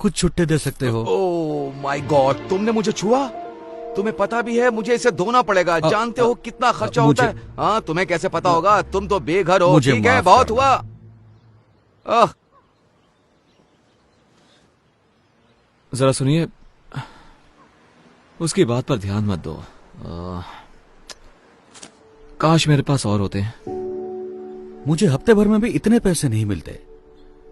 कुछ छुट्टे दे सकते हो। ओह माय गॉड, तुमने मुझे छुआ? तुम्हें पता भी है मुझे इसे धोना पड़ेगा। जानते हो कितना खर्चा होता है? हाँ, तुम्हें कैसे पता होगा? तुम तो बेघर हो। ठीक है, बहुत हुआ। जरा सुनिए, उसकी बात पर ध्यान मत दो। काश मेरे पास और होते हैं। मुझे हफ्ते भर में भी इतने पैसे नहीं मिलते।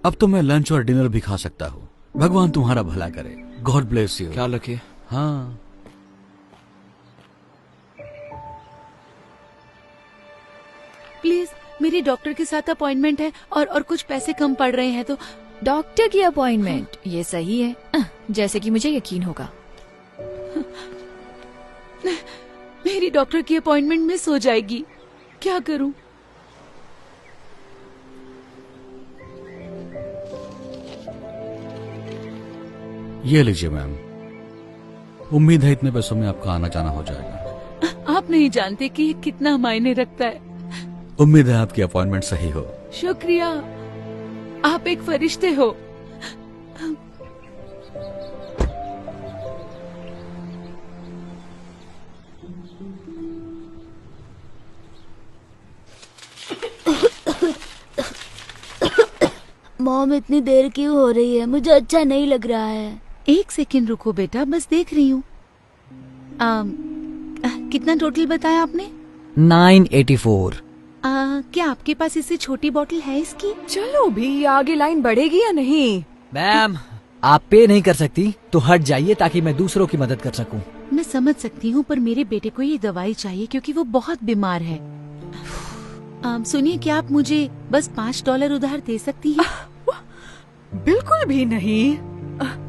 अब तो मैं लंच और डिनर भी खा सकता हूँ। भगवान तुम्हारा भला करे। God bless you. ख्याल रखिए। हाँ, प्लीज, मेरी डॉक्टर के साथ अपॉइंटमेंट है और कुछ पैसे कम पड़ रहे हैं तो। डॉक्टर की अपॉइंटमेंट? ये सही है, जैसे कि मुझे यकीन होगा। मेरी डॉक्टर की अपॉइंटमेंट मिस हो जाएगी, क्या करूं? ये लीजिए मैम। उम्मीद है इतने पैसों में आपका आना जाना हो जाएगा। आप नहीं जानते कि ये कितना मायने रखता है। उम्मीद है आपकी अपॉइंटमेंट सही हो। शुक्रिया, आप एक फरिश्ते हो। मॉम, इतनी देर क्यों हो रही है? मुझे अच्छा नहीं लग रहा है। एक सेकंड रुको बेटा, बस देख रही हूँ। कितना टोटल बताया आपने? 984। क्या आपके पास इससे छोटी बोतल है इसकी? चलो भी, आगे लाइन बढ़ेगी या नहीं? मैम, आप पे नहीं कर सकती तो हट जाइए ताकि मैं दूसरों की मदद कर सकूं। मैं समझ सकती हूँ, पर मेरे बेटे को ये दवाई चाहिए क्योंकि वो बहुत बीमार है। सुनिए, क्या आप मुझे बस $5 उधार दे सकती हैं? बिल्कुल भी नहीं।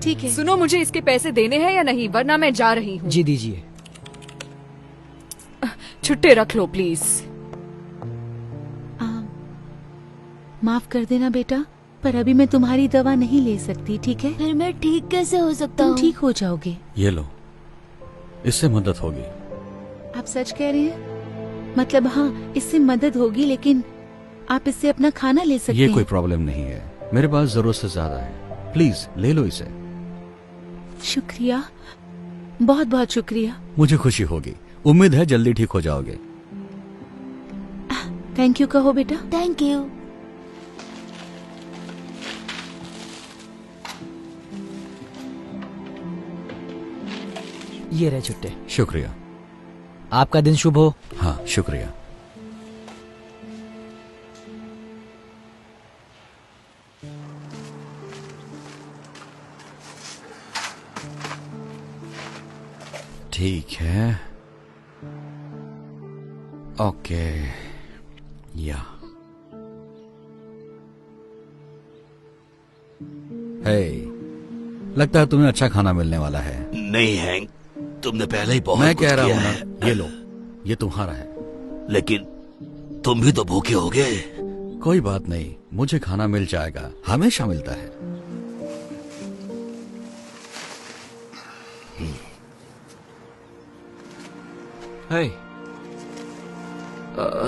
ठीक है। सुनो, मुझे इसके पैसे देने हैं या नहीं, वरना मैं जा रही हूँ। जी दीजिए। छुट्टे रख लो प्लीज। माफ कर देना बेटा, पर अभी मैं तुम्हारी दवा नहीं ले सकती, ठीक है? फिर मैं ठीक कैसे हो सकता तुम हूँ? ठीक हो जाओगे। ये लो, इससे मदद होगी। आप सच कह रहे हैं? मतलब हाँ, इससे मदद होगी, लेकिन आप इससे अपना खाना ले सकते हैं। ये कोई प्रॉब्लम नहीं है, मेरे पास जरूरत से ज्यादा है। प्लीज ले लो इसे। शुक्रिया, बहुत बहुत शुक्रिया। मुझे खुशी होगी। उम्मीद है जल्दी ठीक हो जाओगे। थैंक यू कहो बेटा। Thank you. ये रहे छुट्टे। शुक्रिया। आपका दिन शुभ हो। हाँ, शुक्रिया। ठीक है, ओके। या हे, लगता है तुम्हें अच्छा खाना मिलने वाला है। नहीं हैंक, तुमने पहले ही बहुत मैं कुछ कह रहा किया हूँ है। ना, ये लो, ये तुम्हारा है। लेकिन तुम भी तो भूखे होगे। कोई बात नहीं, मुझे खाना मिल जाएगा, हमेशा मिलता है।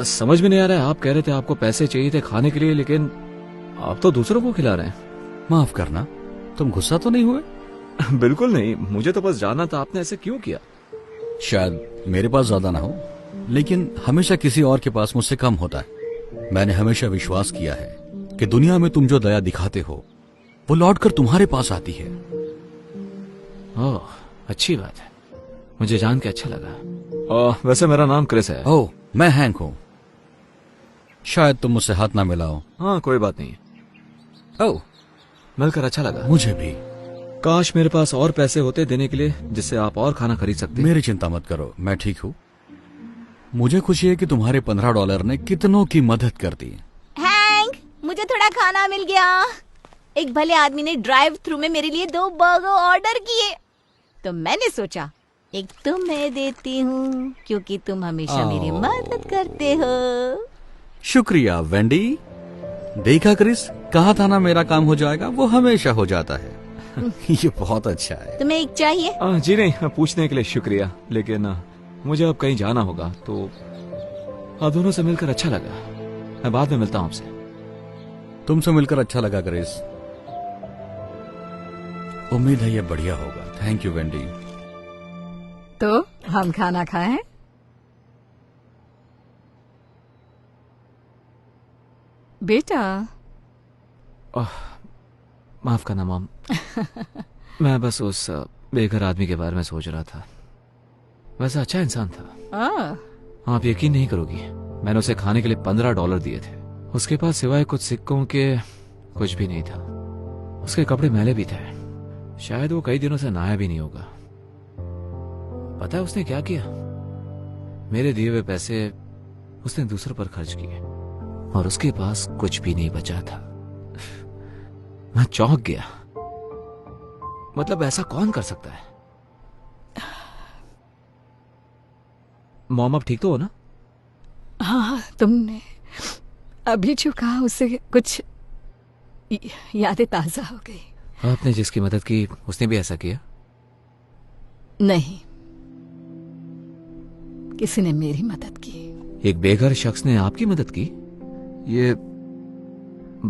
समझ में नहीं आ रहा है, आप कह रहे थे आपको पैसे चाहिए थे खाने के लिए, लेकिन आप तो दूसरों को खिला रहे हैं। माफ करना, तुम गुस्सा तो नहीं हुए? बिल्कुल नहीं, मुझे तो बस जानना था आपने ऐसे क्यों किया। शायद मेरे पास ज्यादा ना हो, लेकिन हमेशा किसी और के पास मुझसे कम होता है। मैंने हमेशा विश्वास किया है कि दुनिया में तुम जो दया दिखाते हो वो लौटकर तुम्हारे पास आती है। ओह, अच्छी बात है, मुझे जान के अच्छा लगा। वैसे मेरा नाम क्रिस है। ओह, मैं हैंक हूँ। शायद तुम मुझसे हाथ ना मिलाओ। हाँ, कोई बात नहीं। ओह, मिलकर अच्छा लगा। मुझे भी। काश मेरे पास और पैसे होते देने के लिए, जिससे आप और खाना खरीद सकते। मेरी चिंता मत करो, मैं ठीक हूँ। मुझे खुशी है कि तुम्हारे $15 ने कितनों की मदद कर दी। हैंक, मुझे थोड़ा खाना मिल गया। एक भले आदमी ने ड्राइव थ्रू में मेरे लिए 2 बर्गर ऑर्डर किए, तो मैंने सोचा एक तुम्हें देती हूँ, क्योंकि तुम हमेशा मेरी मदद करते हो। शुक्रिया वेंडी। देखा क्रिस, कहा था ना मेरा काम हो जाएगा, वो हमेशा हो जाता है। ये बहुत अच्छा है। तुम्हें एक चाहिए? जी नहीं, पूछने के लिए शुक्रिया, लेकिन मुझे अब कहीं जाना होगा, तो आप दोनों से मिलकर अच्छा लगा। मैं बाद में मिलता हूँ आपसे। तुमसे मिलकर अच्छा लगा क्रिस। उम्मीद है ये बढ़िया होगा। Thank you Wendy. तो हम खाना खाएं? बेटा। माफ करना मॉम। मैं बस उस बेघर आदमी के बारे में सोच रहा था। वैसा अच्छा इंसान था। आप यकीन नहीं करोगी, मैंने उसे खाने के लिए $15 दिए थे। उसके पास सिवाय कुछ सिक्कों के कुछ भी नहीं था। उसके कपड़े मैले भी थे। शायद वो कई दिनों से नहाया भी नहीं होगा। पता है उसने क्या किया? मेरे दिए हुए पैसे उसने दूसरों पर खर्च किए और उसके पास कुछ भी नहीं बचा था। मैं चौंक गया। मतलब ऐसा कौन कर सकता है? मॉम अब ठीक तो हो ना? हाँ, तुमने अभी जो कहा उससे कुछ यादें ताजा हो गई। आपने जिसकी मदद की उसने भी ऐसा किया? नहीं, किसी ने मेरी मदद की। एक बेघर शख्स ने आपकी मदद की? ये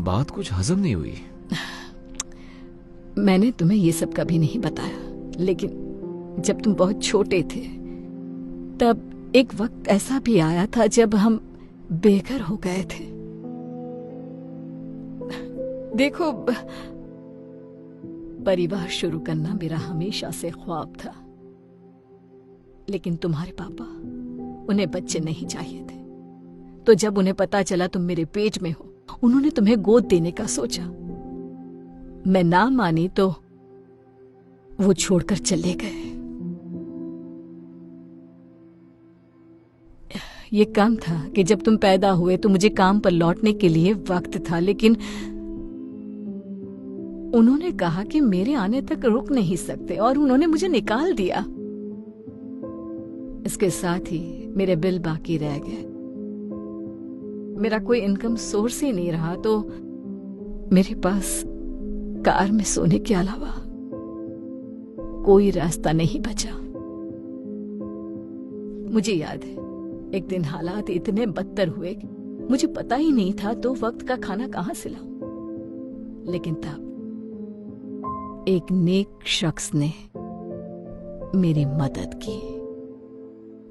बात कुछ हजम नहीं हुई। मैंने तुम्हें ये सब कभी नहीं बताया, लेकिन जब तुम बहुत छोटे थे तब एक वक्त ऐसा भी आया था जब हम बेघर हो गए थे। देखो, परिवार शुरू करना मेरा हमेशा से ख्वाब था, लेकिन तुम्हारे पापा, उन्हें बच्चे नहीं चाहिए थे। तो जब उन्हें पता चला तुम मेरे पेट में हो, उन्होंने तुम्हें गोद देने का सोचा। मैं ना मानी तो वो छोड़कर चले गए। ये कम था कि जब तुम पैदा हुए तो मुझे काम पर लौटने के लिए वक्त था, लेकिन उन्होंने कहा कि मेरे आने तक रुक नहीं सकते और उन्होंने मुझे निकाल दिया। इसके साथ ही मेरे बिल बाकी रह गए। मेरा कोई इनकम सोर्स ही नहीं रहा, तो मेरे पास कार में सोने के अलावा कोई रास्ता नहीं बचा। मुझे याद है, एक दिन हालात इतने बदतर हुए कि मुझे पता ही नहीं था तो वक्त का खाना कहां से लाऊं। लेकिन तब एक नेक शख्स ने मेरी मदद की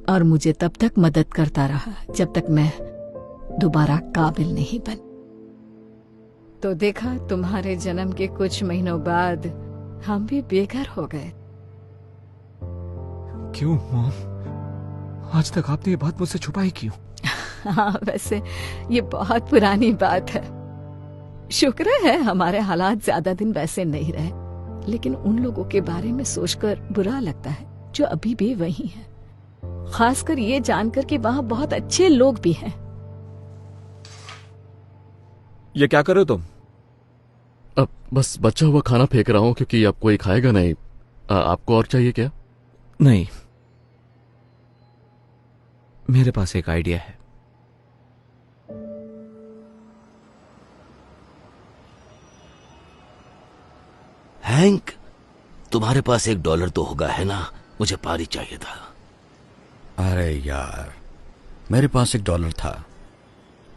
और मुझे तब तक मदद करता रहा जब तक मैं दोबारा काबिल नहीं बन। तो देखा, तुम्हारे जन्म के कुछ महीनों बाद हम भी बेघर हो गए। क्यों मॉम? आज तक आपने ये बात मुझसे छुपाई क्यों? हाँ, वैसे ये बहुत पुरानी बात है। शुक्र है हमारे हालात ज्यादा दिन वैसे नहीं रहे, लेकिन उन लोगों के बारे में सोचकर बुरा लगता है जो अभी भी वही हैं। खासकर ये जानकर कि वहाँ बहुत अच्छे लोग भी हैं। ये क्या कर रहे हो तुम? अब बस बचा हुआ खाना फेंक रहा हूँ क्योंकि अब कोई खाएगा नहीं। आपको और चाहिए क्या? नहीं, मेरे पास एक आइडिया है। हैंक, तुम्हारे पास $1 तो होगा, है ना? मुझे पारी चाहिए था। अरे यार, मेरे पास $1 था,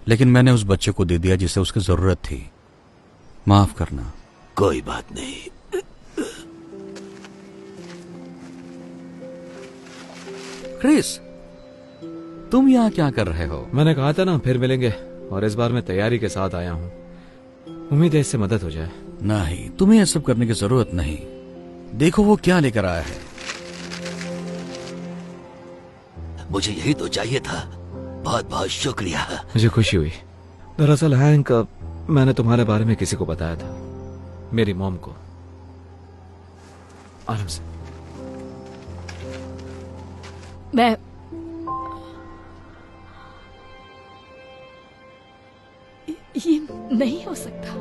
लेकिन मैंने उस बच्चे को दे दिया जिसे उसकी जरूरत थी। माफ करना। कोई बात नहीं। क्रिस, तुम यहाँ क्या कर रहे हो? मैंने कहा था ना फिर मिलेंगे, और इस बार मैं तैयारी के साथ आया हूँ। उम्मीद है इससे मदद हो जाए। नहीं, तुम्हें यह सब करने की जरूरत नहीं। देखो वो क्या लेकर आया है। मुझे यही तो चाहिए था। बहुत बहुत शुक्रिया। मुझे खुशी हुई। दरअसल हैंक, मैंने तुम्हारे बारे में किसी को बताया था, मेरी मॉम को। आराम से। मैं ये नहीं हो सकता।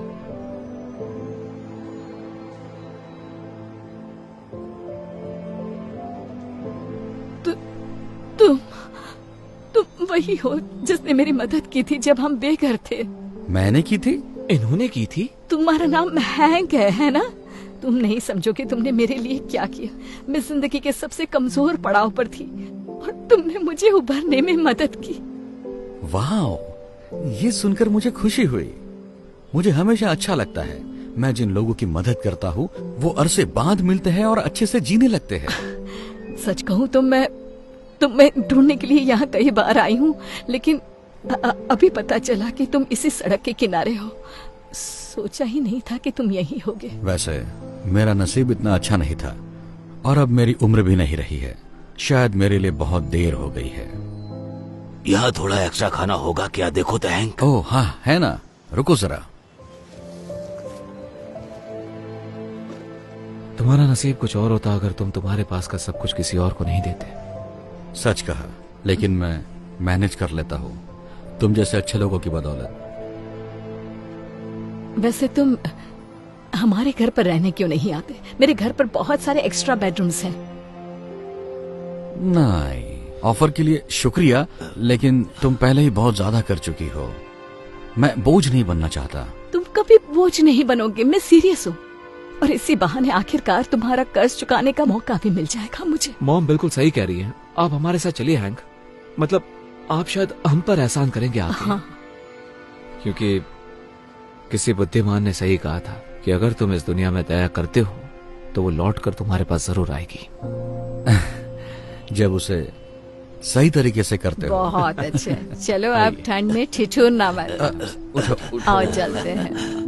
तुम वही हो जिसने मेरी मदद की थी जब हम बेघर थे। मैंने की थी? इन्होंने की थी? तुम्हारा नाम हैंक है ना? तुम नहीं समझोगे तुमने मेरे लिए क्या किया। मैं जिंदगी के सबसे कमजोर पड़ाव पर थी और तुमने मुझे उभरने में मदद की। वाह, ये सुनकर मुझे खुशी हुई। मुझे हमेशा अच्छा लगता है मैं जिन लोगों की मदद करता हूँ वो अरसे बाद मिलते हैं और अच्छे से जीने लगते हैं। सच कहूँ तो मैं ढूंढने के लिए यहाँ कई बार आई हूँ, लेकिन अभी पता चला कि तुम इसी सड़क के किनारे हो। सोचा ही नहीं था कि तुम यहीं होगे। वैसे मेरा नसीब इतना अच्छा नहीं था और अब मेरी उम्र भी नहीं रही है। शायद मेरे लिए बहुत देर हो गई है। यहाँ थोड़ा एक्स्ट्रा खाना होगा क्या, देखो तो हैंक। ओह हाँ, है ना, रुको जरा। तुम्हारा नसीब कुछ और होता अगर तुम तुम्हारे पास का सब कुछ किसी और को नहीं देते। सच कहा, लेकिन मैं मैनेज कर लेता हूँ तुम जैसे अच्छे लोगों की बदौलत। वैसे तुम हमारे घर पर रहने क्यों नहीं आते? मेरे घर पर बहुत सारे एक्स्ट्रा बेडरूम्स हैं। नहीं, ऑफर के लिए शुक्रिया, लेकिन तुम पहले ही बहुत ज्यादा कर चुकी हो। मैं बोझ नहीं बनना चाहता। तुम कभी बोझ नहीं बनोगे, मैं सीरियस हूँ। और इसी बहाने आखिरकार तुम्हारा कर्ज चुकाने का मौका भी मिल जाएगा मुझे। मॉम बिल्कुल सही कह रही है। आप हमारे साथ चलिए हैंक। मतलब आप शायद हम पर एहसान करेंगे आके। हाँ। क्योंकि किसी बुद्धिमान ने सही कहा था कि अगर तुम इस दुनिया में दया करते हो तो वो लौट कर तुम्हारे पास जरूर आएगी। जब उसे सही तरीके से करते हो। बहुत अच्छे। चलो आप ठंड में ठिठुर ना मारो। आओ चलते हैं।